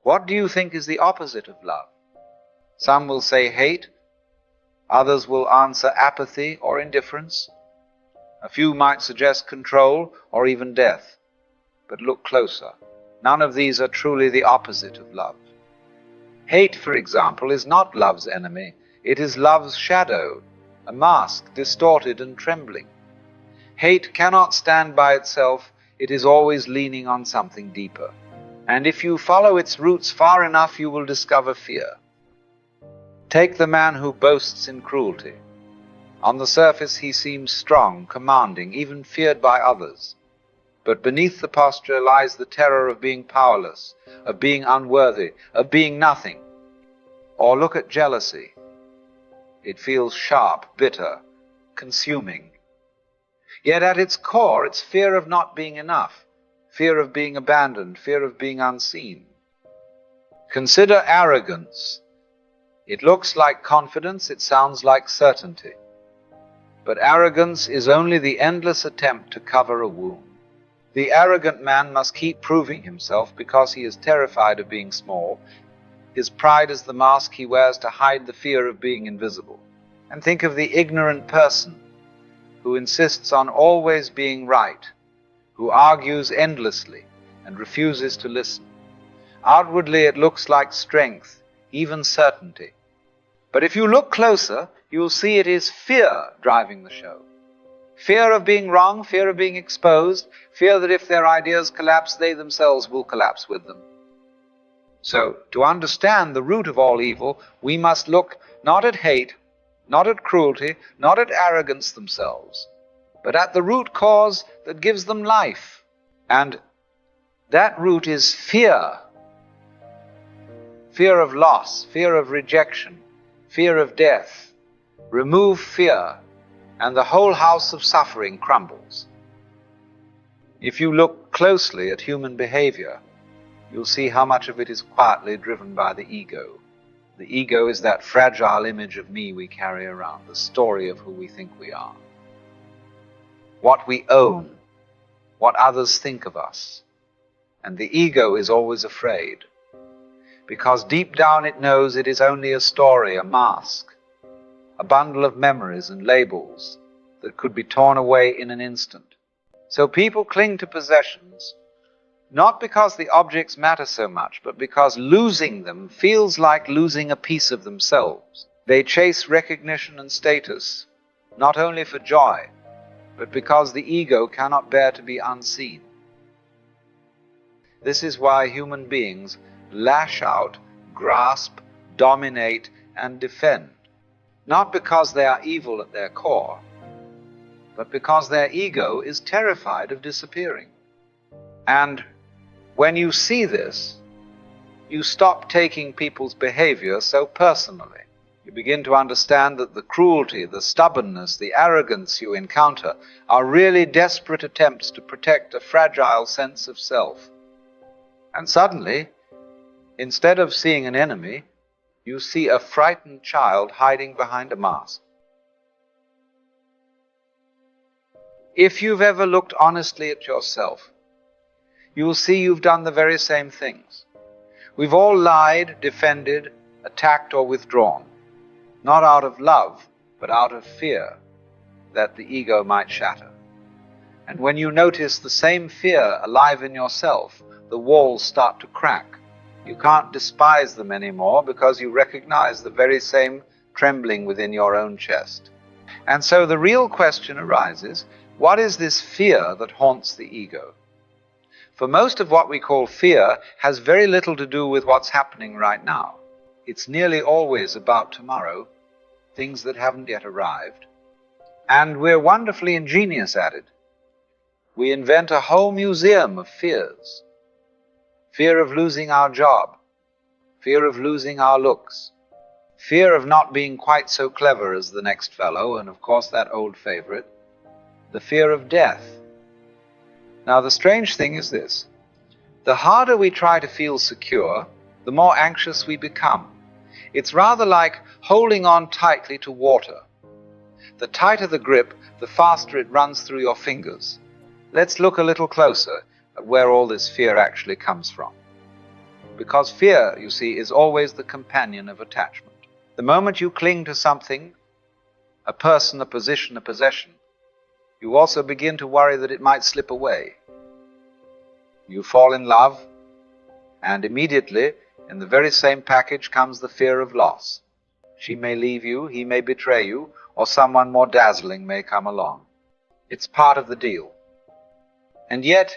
What do you think is the opposite of love? Some will say hate, others will answer apathy or indifference. A few might suggest control or even death. But look closer. None of these are truly the opposite of love. Hate, for example, is not love's enemy. It is love's shadow, a mask, distorted and trembling. Hate cannot stand by itself. It is always leaning on something deeper. And if you follow its roots far enough, you will discover fear. Take the man who boasts in cruelty. On the surface he seems strong, commanding, even feared by others. But beneath the posture lies the terror of being powerless, of being unworthy, of being nothing. Or look at jealousy. It feels sharp, bitter, consuming. Yet at its core, it's fear of not being enough, fear of being abandoned, fear of being unseen. Consider arrogance. It looks like confidence, it sounds like certainty. But arrogance is only the endless attempt to cover a wound. The arrogant man must keep proving himself because he is terrified of being small. His pride is the mask he wears to hide the fear of being invisible. And think of the ignorant person who insists on always being right, who argues endlessly and refuses to listen. Outwardly it looks like strength, even certainty. But if you look closer, you will see it is fear driving the show. Fear of being wrong, fear of being exposed, fear that if their ideas collapse, they themselves will collapse with them. So, to understand the root of all evil, we must look not at hate, not at cruelty, not at arrogance themselves, but at the root cause that gives them life. And that root is fear. Fear of loss, fear of rejection, fear of death. Remove fear, and the whole house of suffering crumbles. If you look closely at human behavior, you'll see how much of it is quietly driven by the ego. The ego is that fragile image of me we carry around, the story of who we think we are. What we own, what others think of us. And the ego is always afraid, because deep down it knows it is only a story, a mask, a bundle of memories and labels that could be torn away in an instant. So people cling to possessions, not because the objects matter so much, but because losing them feels like losing a piece of themselves. They chase recognition and status, not only for joy, but because the ego cannot bear to be unseen. This is why human beings lash out, grasp, dominate, and defend. Not because they are evil at their core, but because their ego is terrified of disappearing. And when you see this, you stop taking people's behavior so personally. You begin to understand that the cruelty, the stubbornness, the arrogance you encounter are really desperate attempts to protect a fragile sense of self. And suddenly, instead of seeing an enemy, you see a frightened child hiding behind a mask. If you've ever looked honestly at yourself, you will see you've done the very same things. We've all lied, defended, attacked, or withdrawn, not out of love, but out of fear that the ego might shatter. And when you notice the same fear alive in yourself, the walls start to crack. You can't despise them anymore because you recognize the very same trembling within your own chest. And so the real question arises, what is this fear that haunts the ego? For most of what we call fear has very little to do with what's happening right now. It's nearly always about tomorrow, things that haven't yet arrived. And we're wonderfully ingenious at it. We invent a whole museum of fears. Fear of losing our job, fear of losing our looks, fear of not being quite so clever as the next fellow, and of course that old favorite, the fear of death. Now the strange thing is this, the harder we try to feel secure, the more anxious we become. It's rather like holding on tightly to water. The tighter the grip, the faster it runs through your fingers. Let's look a little closer at where all this fear actually comes from. because fear, you see, is always the companion of attachment. The moment you cling to something, a person, a position, a possession, you also begin to worry that it might slip away. You fall in love, and immediately, in the very same package, comes the fear of loss. She may leave you, he may betray you, or someone more dazzling may come along. It's part of the deal. And yet,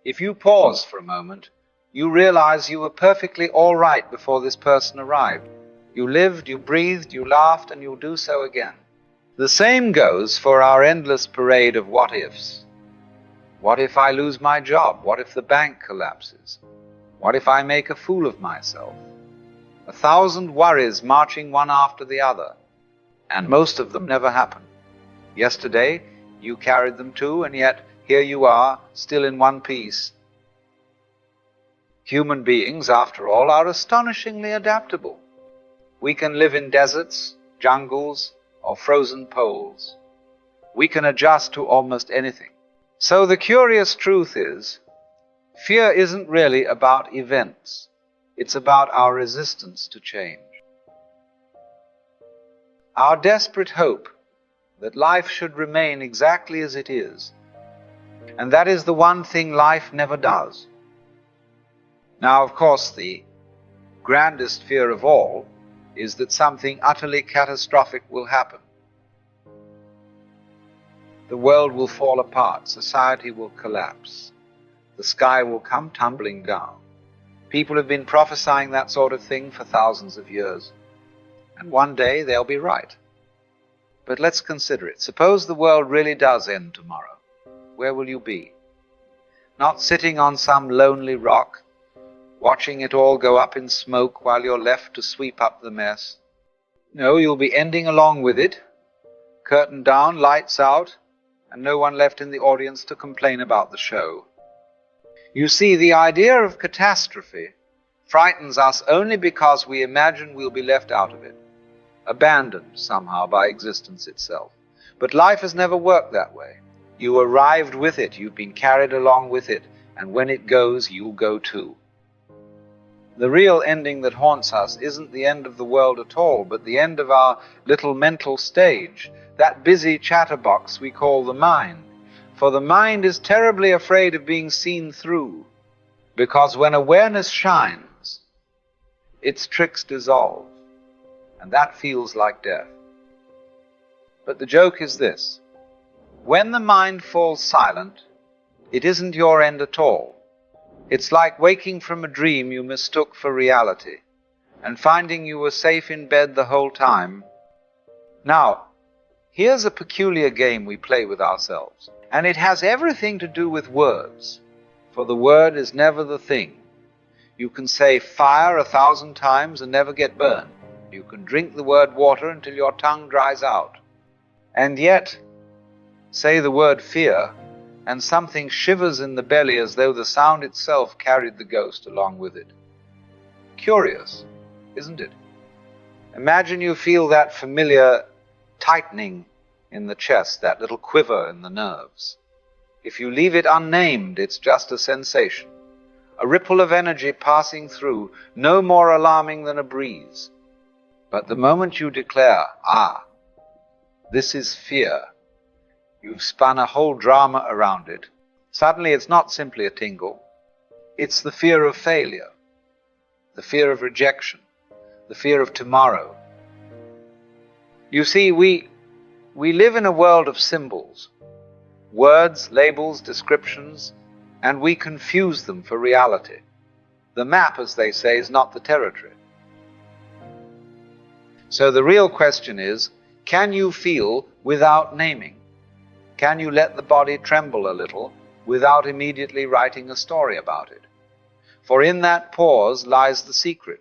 if you pause for a moment, you realize you were perfectly all right before this person arrived. You lived, you breathed, you laughed, and you'll do so again. The same goes for our endless parade of what-ifs. What if I lose my job? What if the bank collapses? What if I make a fool of myself? 1,000 worries marching one after the other, and most of them never happen. Yesterday, you carried them too, and yet here you are, still in one piece. Human beings, after all, are astonishingly adaptable. We can live in deserts, jungles, or frozen poles. We can adjust to almost anything. So the curious truth is, fear isn't really about events. It's about our resistance to change. Our desperate hope that life should remain exactly as it is. And that is the one thing life never does. Now, of course, the grandest fear of all is that something utterly catastrophic will happen. The world will fall apart, society will collapse, the sky will come tumbling down. People have been prophesying that sort of thing for thousands of years, and one day they'll be right. But let's consider it. Suppose the world really does end tomorrow. Where will you be? Not sitting on some lonely rock, watching it all go up in smoke while you're left to sweep up the mess. No, you'll be ending along with it, curtain down, lights out, and no one left in the audience to complain about the show. You see, the idea of catastrophe frightens us only because we imagine we'll be left out of it, abandoned somehow by existence itself. But life has never worked that way. You arrived with it, you've been carried along with it, and when it goes, you'll go too. The real ending that haunts us isn't the end of the world at all, but the end of our little mental stage, that busy chatterbox we call the mind. For the mind is terribly afraid of being seen through, because when awareness shines, its tricks dissolve, and that feels like death. But the joke is this: when the mind falls silent, it isn't your end at all. It's like waking from a dream you mistook for reality, and finding you were safe in bed the whole time. Now, here's a peculiar game we play with ourselves, and it has everything to do with words, for the word is never the thing. You can say fire 1,000 times and never get burned. You can drink the word water until your tongue dries out. And yet, say the word fear, and something shivers in the belly as though the sound itself carried the ghost along with it. Curious, isn't it? Imagine you feel that familiar tightening in the chest, that little quiver in the nerves. If you leave it unnamed, it's just a sensation, a ripple of energy passing through, no more alarming than a breeze. But the moment you declare, this is fear, you've spun a whole drama around it. Suddenly it's not simply a tingle. It's the fear of failure, the fear of rejection, the fear of tomorrow. You see, we live in a world of symbols, words, labels, descriptions, and we confuse them for reality. The map, as they say, is not the territory. So the real question is, can you feel without naming? Can you let the body tremble a little without immediately writing a story about it? For in that pause lies the secret.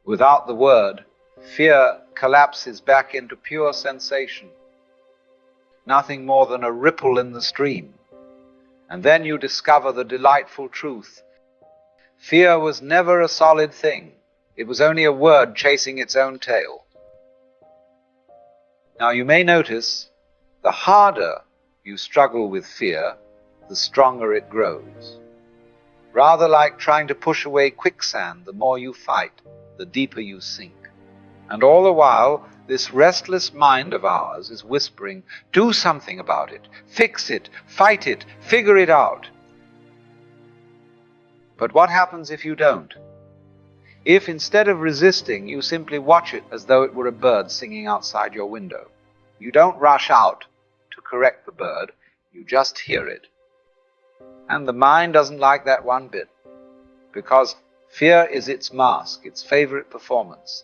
Without the word, fear collapses back into pure sensation, nothing more than a ripple in the stream. And then you discover the delightful truth. Fear was never a solid thing. It was only a word chasing its own tail. Now you may notice, the harder you struggle with fear, the stronger it grows. Rather like trying to push away quicksand, the more you fight, the deeper you sink. And all the while, this restless mind of ours is whispering, do something about it, fix it, fight it, figure it out. But what happens if you don't? If instead of resisting, you simply watch it as though it were a bird singing outside your window. You don't rush out to correct the bird, you just hear it. And the mind doesn't like that one bit, because fear is its mask, its favorite performance.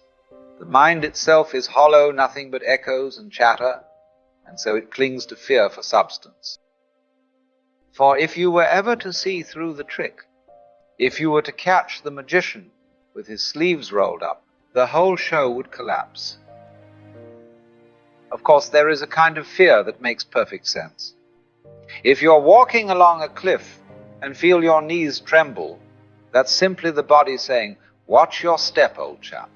The mind itself is hollow, nothing but echoes and chatter, and so it clings to fear for substance. For if you were ever to see through the trick, if you were to catch the magician with his sleeves rolled up, the whole show would collapse. Of course, there is a kind of fear that makes perfect sense. If you're walking along a cliff and feel your knees tremble, that's simply the body saying, watch your step, old chap.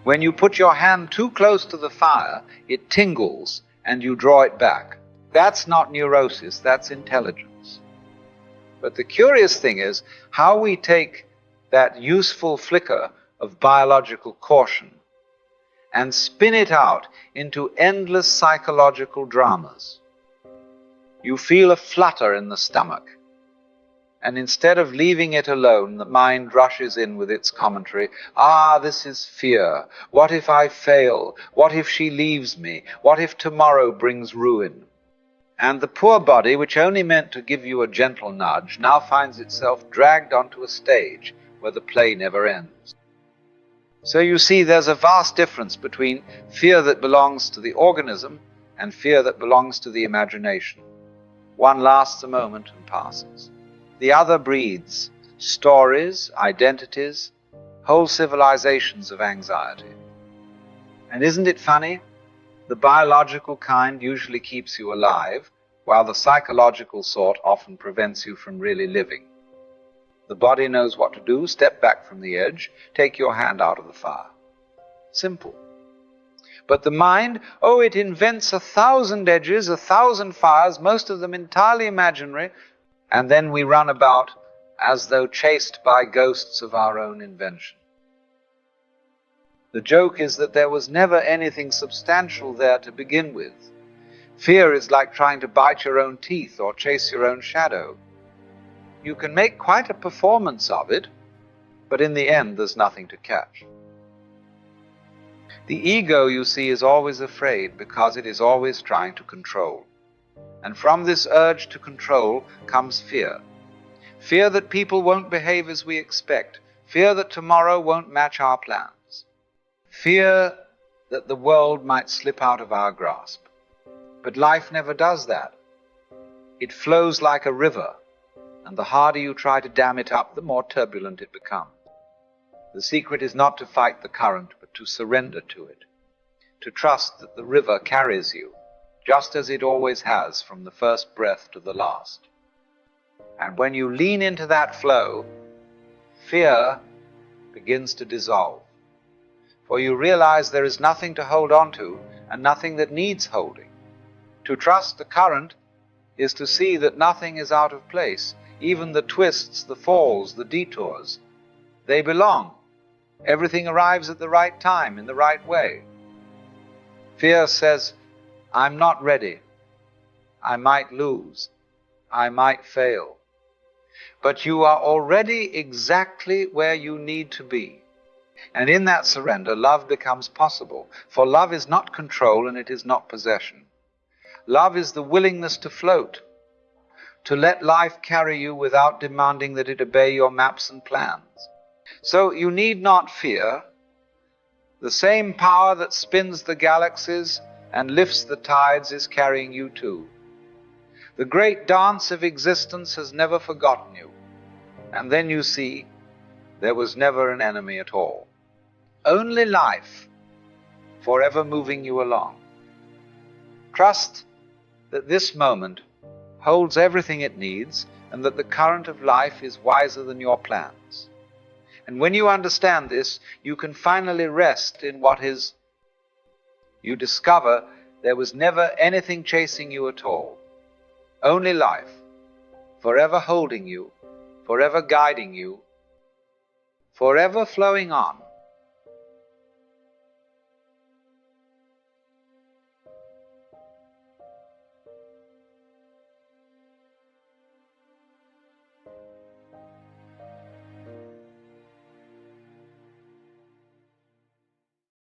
When you put your hand too close to the fire, it tingles and you draw it back. That's not neurosis, that's intelligence. But the curious thing is how we take that useful flicker of biological caution and spin it out into endless psychological dramas. You feel a flutter in the stomach, and instead of leaving it alone, the mind rushes in with its commentary. This is fear. What if I fail? What if she leaves me? What if tomorrow brings ruin? And the poor body, which only meant to give you a gentle nudge, now finds itself dragged onto a stage where the play never ends. So you see, there's a vast difference between fear that belongs to the organism and fear that belongs to the imagination. One lasts a moment and passes. The other breeds stories, identities, whole civilizations of anxiety. And isn't it funny? The biological kind usually keeps you alive, while the psychological sort often prevents you from really living. The body knows what to do. Step back from the edge, take your hand out of the fire. Simple. But the mind, it invents 1,000 edges, 1,000 fires, most of them entirely imaginary, and then we run about as though chased by ghosts of our own invention. The joke is that there was never anything substantial there to begin with. Fear is like trying to bite your own teeth or chase your own shadow. You can make quite a performance of it, but in the end there's nothing to catch. The ego, you see, is always afraid because it is always trying to control. And from this urge to control comes fear. Fear that people won't behave as we expect. Fear that tomorrow won't match our plans. Fear that the world might slip out of our grasp. But life never does that. It flows like a river, and the harder you try to dam it up, the more turbulent it becomes. The secret is not to fight the current, but to surrender to it. To trust that the river carries you, just as it always has from the first breath to the last. And when you lean into that flow, fear begins to dissolve. For you realize there is nothing to hold on to and nothing that needs holding. To trust the current is to see that nothing is out of place. Even the twists, the falls, the detours, they belong. Everything arrives at the right time, in the right way. Fear says, I'm not ready. I might lose. I might fail. But you are already exactly where you need to be. And in that surrender, love becomes possible. For love is not control and it is not possession. Love is the willingness to float, to let life carry you without demanding that it obey your maps and plans. So you need not fear. The same power that spins the galaxies and lifts the tides is carrying you too. The great dance of existence has never forgotten you. And then you see, there was never an enemy at all. Only life, forever moving you along. Trust that this moment holds everything it needs, and that the current of life is wiser than your plans. And when you understand this, you can finally rest in what is. You discover there was never anything chasing you at all. Only life, forever holding you, forever guiding you, forever flowing on.